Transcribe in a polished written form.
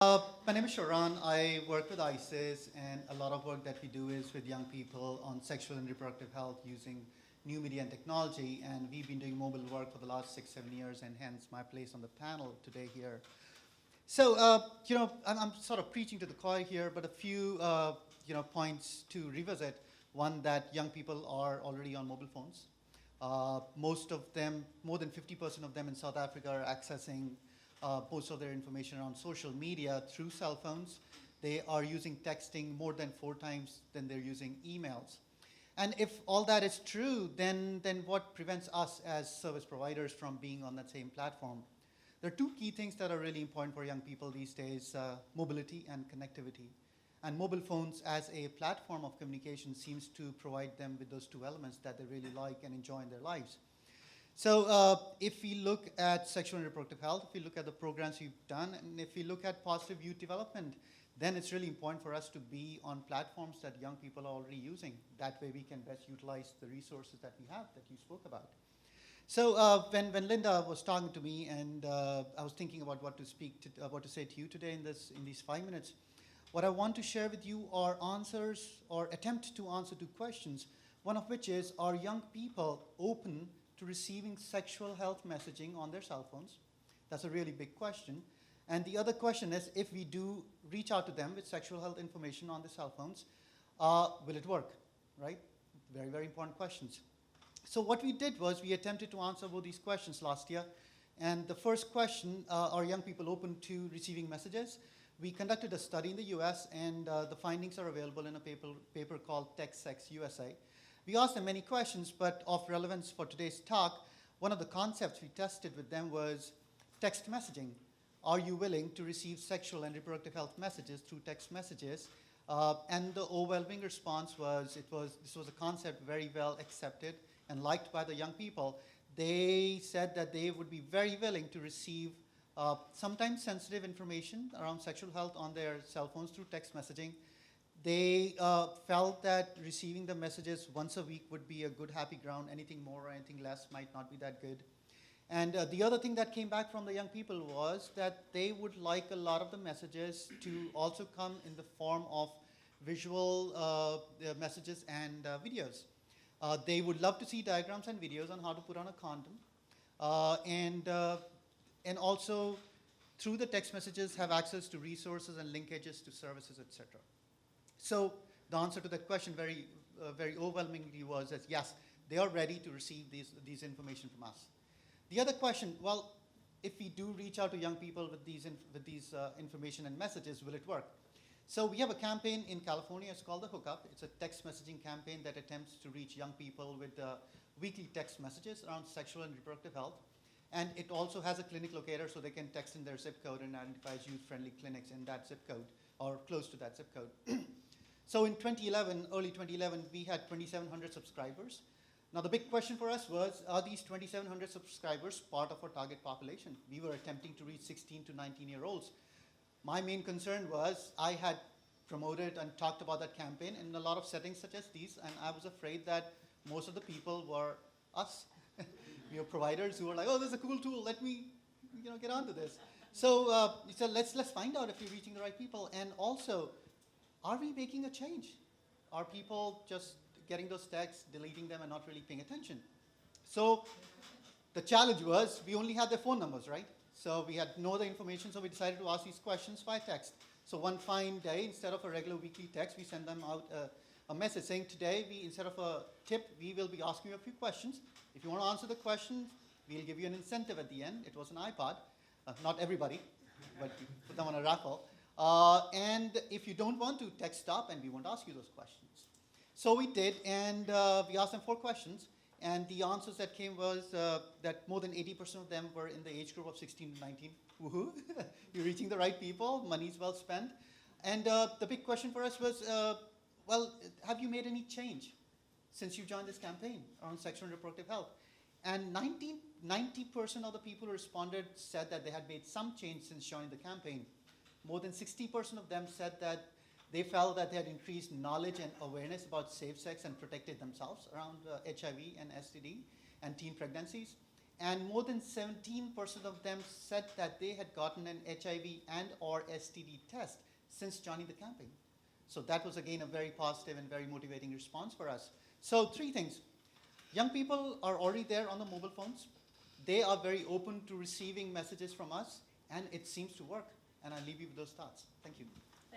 My name is Sharan. I work with ISIS, and a lot of work that we do is with young people on sexual and reproductive health using new media and technology. And we've been doing mobile work for the last 6, 7 years, and hence my place on the panel today here. So, I'm sort of preaching to the choir here, but a few, points to revisit. One, that young people are already on mobile phones. Most of them, more than 50% of them in South Africa are accessing most of their information around social media through cell phones. They are using texting more than 4 times than they're using emails. And if all that is true, then what prevents us as service providers from being on that same platform? There are two key things that are really important for young people these days, mobility and connectivity. And mobile phones as a platform of communication seems to provide them with those two elements that they really like and enjoy in their lives. So if we look at sexual and reproductive health, if we look at the programs we've done, and if we look at positive youth development, then it's really important for us to be on platforms that young people are already using. That way we can best utilize the resources that we have that you spoke about. So when Linda was talking to me, and I was thinking about what to say to you today in these 5 minutes, what I want to share with you are answers or attempt to answer 2 questions. One of which is, are young people open to receiving sexual health messaging on their cell phones? That's a really big question. And the other question is, if we do reach out to them with sexual health information on the cell phones, will it work, right? Very, very important questions. So what we did was we attempted to answer both these questions last year. And the first question, are young people open to receiving messages? We conducted a study in the US, and the findings are available in a paper called Text Sex USA. We asked them many questions, but of relevance for today's talk, one of the concepts we tested with them was text messaging. Are you willing to receive sexual and reproductive health messages through text messages? And the overwhelming response was, this was a concept very well accepted and liked by the young people. They said that they would be very willing to receive sometimes sensitive information around sexual health on their cell phones through text messaging. They felt that receiving the messages once a week would be a good happy ground. Anything more or anything less might not be that good. And the other thing that came back from the young people was that they would like a lot of the messages to also come in the form of visual messages and videos. They would love to see diagrams and videos on how to put on a condom. And also, through the text messages, have access to resources and linkages to services, etc. So the answer to that question very overwhelmingly was that yes, they are ready to receive these information from us. The other question, well, if we do reach out to young people with these information and messages, will it work? So we have a campaign in California. It's called the Hookup. It's a text messaging campaign that attempts to reach young people with weekly text messages around sexual and reproductive health. And it also has a clinic locator, so they can text in their zip code and identifies youth-friendly clinics in that zip code or close to that zip code. So in 2011, early 2011, we had 2,700 subscribers. Now the big question for us was, are these 2,700 subscribers part of our target population? We were attempting to reach 16 to 19-year-olds. My main concern was I had promoted and talked about that campaign in a lot of settings such as these, and I was afraid that most of the people were us. We were providers who were like, oh, this is a cool tool, let me get onto this. So we said, let's find out if you're reaching the right people, and also, are we making a change? Are people just getting those texts, deleting them, and not really paying attention? So the challenge was we only had their phone numbers, right? So we had no other information, so we decided to ask these questions by text. So one fine day, instead of a regular weekly text, we send them out a message saying, today, instead of a tip, we will be asking you a few questions. If you want to answer the questions, we'll give you an incentive at the end. It was an iPod. Not everybody, but we put them on a raffle. And if you don't want to, text stop, and we won't ask you those questions. So we did, and we asked them 4 questions. And the answers that came was that more than 80% of them were in the age group of 16 to 19. Woohoo! You're reaching the right people. Money's well spent. And the big question for us was, well, have you made any change since you joined this campaign around sexual and reproductive health? And 90% of the people who responded said that they had made some change since joining the campaign. More than 60% of them said that they felt that they had increased knowledge and awareness about safe sex and protected themselves around HIV and STD and teen pregnancies. and more than 17% of them said that they had gotten an HIV and or STD test since joining the campaign. So that was again a very positive and very motivating response for us. So 3 things. Young people are already there on the mobile phones. They are very open to receiving messages from us, and it seems to work. And I'll leave you with those thoughts. Thank you.